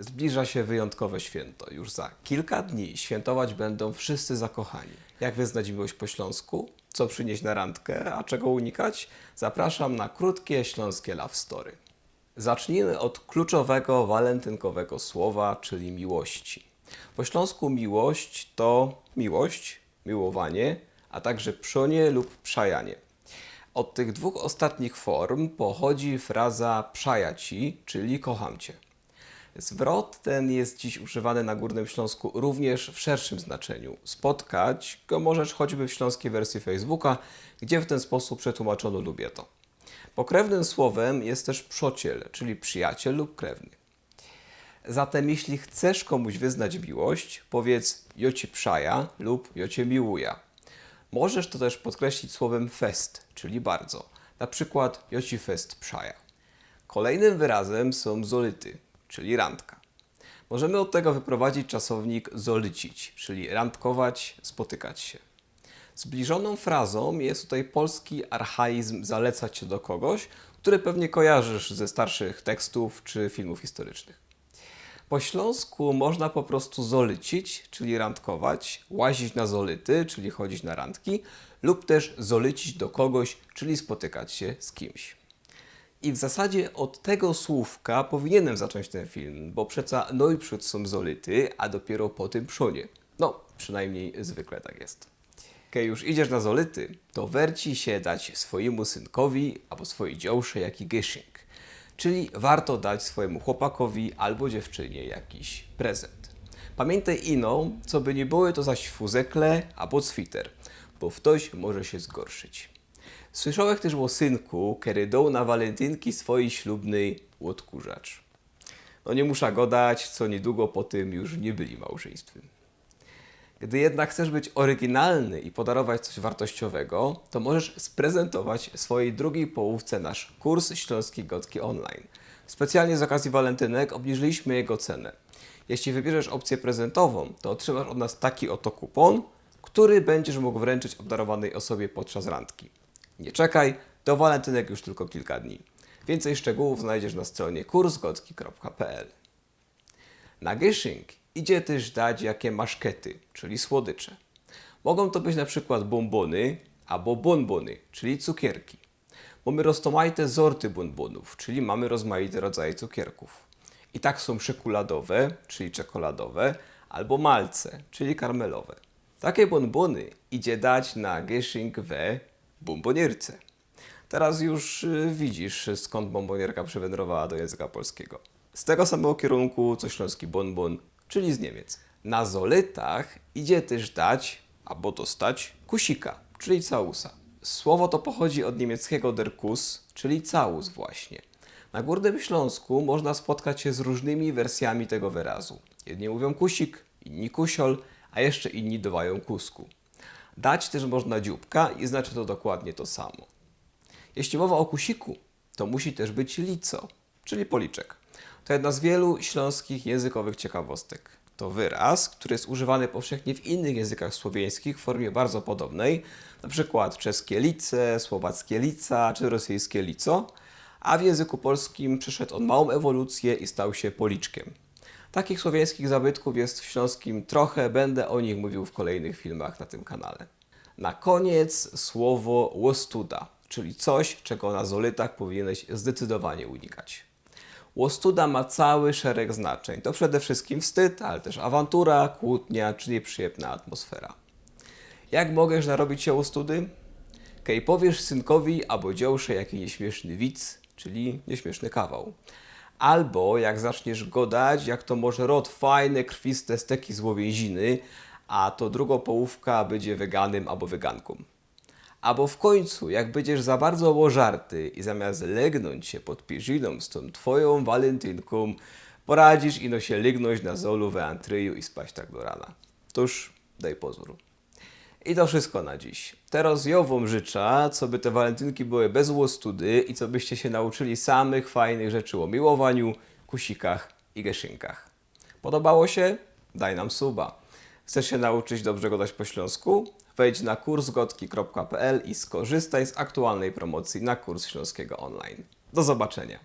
Zbliża się wyjątkowe święto. Już za kilka dni świętować będą wszyscy zakochani. Jak wyznać miłość po śląsku? Co przynieść na randkę? A czego unikać? Zapraszam na krótkie śląskie love story. Zacznijmy od kluczowego walentynkowego słowa, czyli miłości. Po śląsku miłość to miłość, miłowanie, a także przonie lub przajanie. Od tych dwóch ostatnich form pochodzi fraza przaja ci, czyli kocham cię. Zwrot ten jest dziś używany na Górnym Śląsku również w szerszym znaczeniu. Spotkać go możesz choćby w śląskiej wersji Facebooka, gdzie w ten sposób przetłumaczono lubię to. Pokrewnym słowem jest też przociel, czyli przyjaciel lub krewny. Zatem jeśli chcesz komuś wyznać miłość, powiedz jo ci przaja lub jo cię miłuja. Możesz to też podkreślić słowem fest, czyli bardzo. Na przykład jo ci fest przaja. Kolejnym wyrazem są zolyty, czyli randka. Możemy od tego wyprowadzić czasownik zolycić, czyli randkować, spotykać się. Zbliżoną frazą jest tutaj polski archaizm zalecać się do kogoś, który pewnie kojarzysz ze starszych tekstów czy filmów historycznych. Po śląsku można po prostu zolycić, czyli randkować, łazić na zolyty, czyli chodzić na randki, lub też zolycić do kogoś, czyli spotykać się z kimś. I w zasadzie od tego słówka powinienem zacząć ten film, bo przeca no i przód są zolyty, a dopiero po tym przonie. No, przynajmniej zwykle tak jest. Kiedy już idziesz na zolyty, to werci się dać swojemu synkowi albo swojej dziołsze jaki gyszynk. Czyli warto dać swojemu chłopakowi albo dziewczynie jakiś prezent. Pamiętaj ino, co by nie były to zaś fuzekle albo cwiter, bo ktoś może się zgorszyć. Słyszałeś też o synku, kiedy dał na walentynki swojej ślubnej odkurzacz. No nie muszę go dać, co niedługo po tym już nie byli małżeństwem. Gdy jednak chcesz być oryginalny i podarować coś wartościowego, to możesz sprezentować swojej drugiej połówce nasz kurs Śląskiej Gotki Online. Specjalnie z okazji walentynek obniżyliśmy jego cenę. Jeśli wybierzesz opcję prezentową, to otrzymasz od nas taki oto kupon, który będziesz mógł wręczyć obdarowanej osobie podczas randki. Nie czekaj, do walentynek już tylko kilka dni. Więcej szczegółów znajdziesz na stronie kursgotki.pl. Na gyszynk idzie też dać jakie maszkety, czyli słodycze. Mogą to być na przykład bonbony albo bonbony, czyli cukierki. Mamy rozmaite sorty bonbonów, czyli mamy rozmaite rodzaje cukierków. I tak są czekoladowe, czyli czekoladowe, albo malce, czyli karmelowe. Takie bonbony idzie dać na gyszynk we bombonierce. Teraz już widzisz, skąd bombonierka przywędrowała do języka polskiego. Z tego samego kierunku co śląski bonbon, czyli z Niemiec. Na zolytach idzie też dać, albo dostać, kusika, czyli całusa. Słowo to pochodzi od niemieckiego der Kuss, czyli całus właśnie. Na Górnym Śląsku można spotkać się z różnymi wersjami tego wyrazu. Jedni mówią kusik, inni kusiol, a jeszcze inni dowają kusku. Dać też można dzióbka i znaczy to dokładnie to samo. Jeśli mowa o kusiku, to musi też być lico, czyli policzek. To jedna z wielu śląskich językowych ciekawostek. To wyraz, który jest używany powszechnie w innych językach słowiańskich w formie bardzo podobnej, na przykład czeskie lice, słowackie lica czy rosyjskie lico, a w języku polskim przeszedł on małą ewolucję i stał się policzkiem. Takich słowiańskich zabytków jest w śląskim trochę, będę o nich mówił w kolejnych filmach na tym kanale. Na koniec słowo łostuda, czyli coś, czego na zolytach powinieneś zdecydowanie unikać. Łostuda ma cały szereg znaczeń. To przede wszystkim wstyd, ale też awantura, kłótnia czy nieprzyjemna atmosfera. Jak możesz narobić się łostudy? Kiedy powiesz synkowi albo dziołsze jaki nieśmieszny widz, czyli nieśmieszny kawał. Albo jak zaczniesz godać, jak to może rod fajne, krwiste steki z łowięziny, a to druga połówka będzie weganem albo weganką. Albo w końcu, jak będziesz za bardzo łożarty i zamiast legnąć się pod pierziną z tą twoją walentynką, poradzisz ino się lygnąć na zolu we antryju i spać tak do rana. Toż daj pozór. I to wszystko na dziś. Teraz ja wam życzę, co by te walentynki były bez łostudy i co byście się nauczyli samych fajnych rzeczy o miłowaniu, kusikach i geszynkach. Podobało się? Daj nam suba. Chcesz się nauczyć dobrze gadać po śląsku? Wejdź na kursgotki.pl i skorzystaj z aktualnej promocji na kurs śląskiego online. Do zobaczenia.